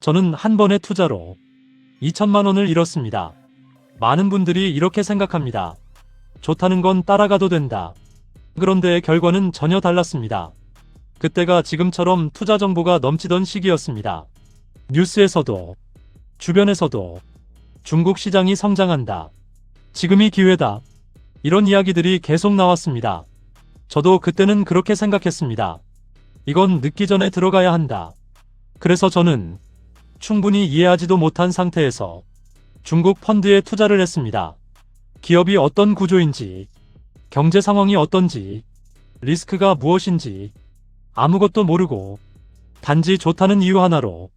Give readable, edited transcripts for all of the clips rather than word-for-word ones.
저는 한 번의 투자로 2천만 원을 잃었습니다. 많은 분들이 이렇게 생각합니다. 좋다는 건 따라가도 된다. 그런데 결과는 전혀 달랐습니다. 그때가 지금처럼 투자 정보가 넘치던 시기였습니다. 뉴스에서도 주변에서도 중국 시장이 성장한다. 지금이 기회다. 이런 이야기들이 계속 나왔습니다. 저도 그때는 그렇게 생각했습니다. 이건 늦기 전에 들어가야 한다. 그래서 저는 충분히 이해하지도 못한 상태에서 중국 펀드에 투자를 했습니다. 기업이 어떤 구조인지, 경제 상황이 어떤지, 리스크가 무엇인지 아무것도 모르고 단지 좋다는 이유 하나로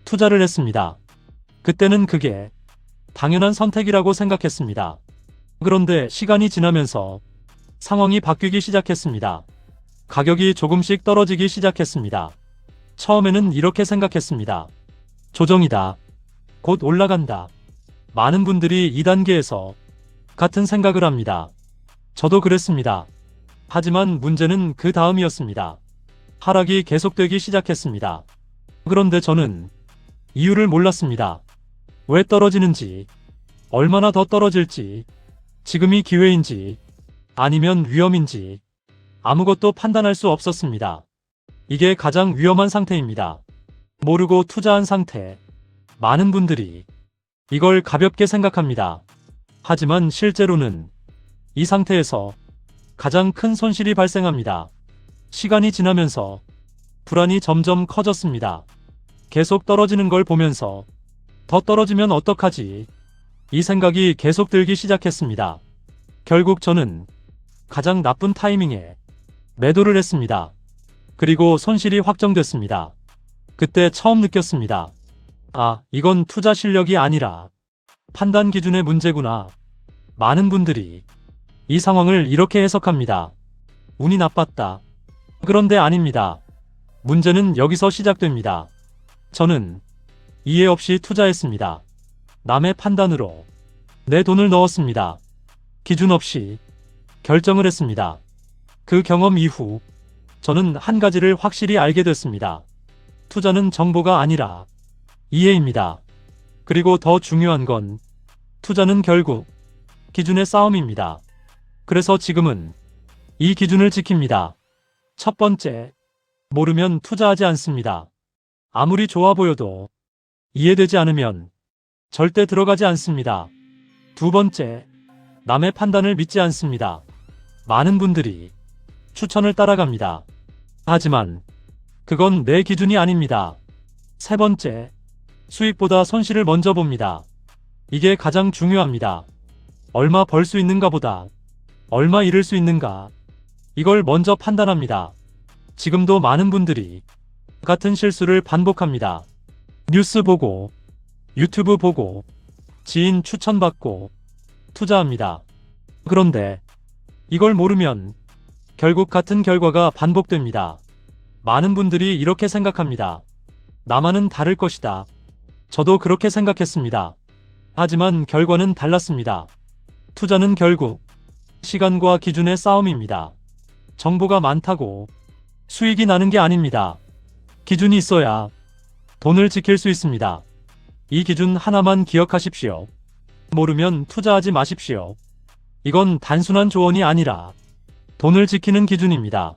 투자를 했습니다. 그때는 그게 당연한 선택이라고 생각했습니다. 그런데 시간이 지나면서 상황이 바뀌기 시작했습니다. 가격이 조금씩 떨어지기 시작했습니다. 처음에는 이렇게 생각했습니다. 조정이다. 곧 올라간다. 많은 분들이 2단계에서 같은 생각을 합니다. 저도 그랬습니다. 하지만 문제는 그 다음이었습니다. 하락이 계속되기 시작했습니다. 그런데 저는 이유를 몰랐습니다. 왜 떨어지는지, 얼마나 더 떨어질지, 지금이 기회인지, 아니면 위험인지 아무것도 판단할 수 없었습니다. 이게 가장 위험한 상태입니다. 모르고 투자한 상태. 많은 분들이 이걸 가볍게 생각합니다. 하지만 실제로는 이 상태에서 가장 큰 손실이 발생합니다. 시간이 지나면서 불안이 점점 커졌습니다. 계속 떨어지는 걸 보면서 더 떨어지면 어떡하지? 이 생각이 계속 들기 시작했습니다. 결국 저는 가장 나쁜 타이밍에 매도를 했습니다. 그리고 손실이 확정됐습니다. 그때 처음 느꼈습니다. 아, 이건 투자 실력이 아니라 판단 기준의 문제구나. 많은 분들이 이 상황을 이렇게 해석합니다. 운이 나빴다. 그런데 아닙니다. 문제는 여기서 시작됩니다. 저는 이해 없이 투자했습니다. 남의 판단으로 내 돈을 넣었습니다. 기준 없이 결정을 했습니다. 그 경험 이후 저는 한 가지를 확실히 알게 됐습니다. 투자는 정보가 아니라 이해입니다. 그리고 더 중요한 건 투자는 결국 기준의 싸움입니다. 그래서 지금은 이 기준을 지킵니다. 첫 번째, 모르면 투자하지 않습니다. 아무리 좋아 보여도 이해되지 않으면 절대 들어가지 않습니다. 두 번째, 남의 판단을 믿지 않습니다. 많은 분들이 추천을 따라갑니다. 하지만 그건 내 기준이 아닙니다. 세 번째, 수익보다 손실을 먼저 봅니다. 이게 가장 중요합니다. 얼마 벌 수 있는가 보다 얼마 잃을 수 있는가, 이걸 먼저 판단합니다. 지금도 많은 분들이 같은 실수를 반복합니다. 뉴스 보고, 유튜브 보고, 지인 추천받고 투자합니다. 그런데 이걸 모르면 결국 같은 결과가 반복됩니다. 많은 분들이 이렇게 생각합니다. 나만은 다를 것이다. 저도 그렇게 생각했습니다. 하지만 결과는 달랐습니다. 투자는 결국 시간과 기준의 싸움입니다. 정보가 많다고 수익이 나는 게 아닙니다. 기준이 있어야 돈을 지킬 수 있습니다. 이 기준 하나만 기억하십시오. 모르면 투자하지 마십시오. 이건 단순한 조언이 아니라 돈을 지키는 기준입니다.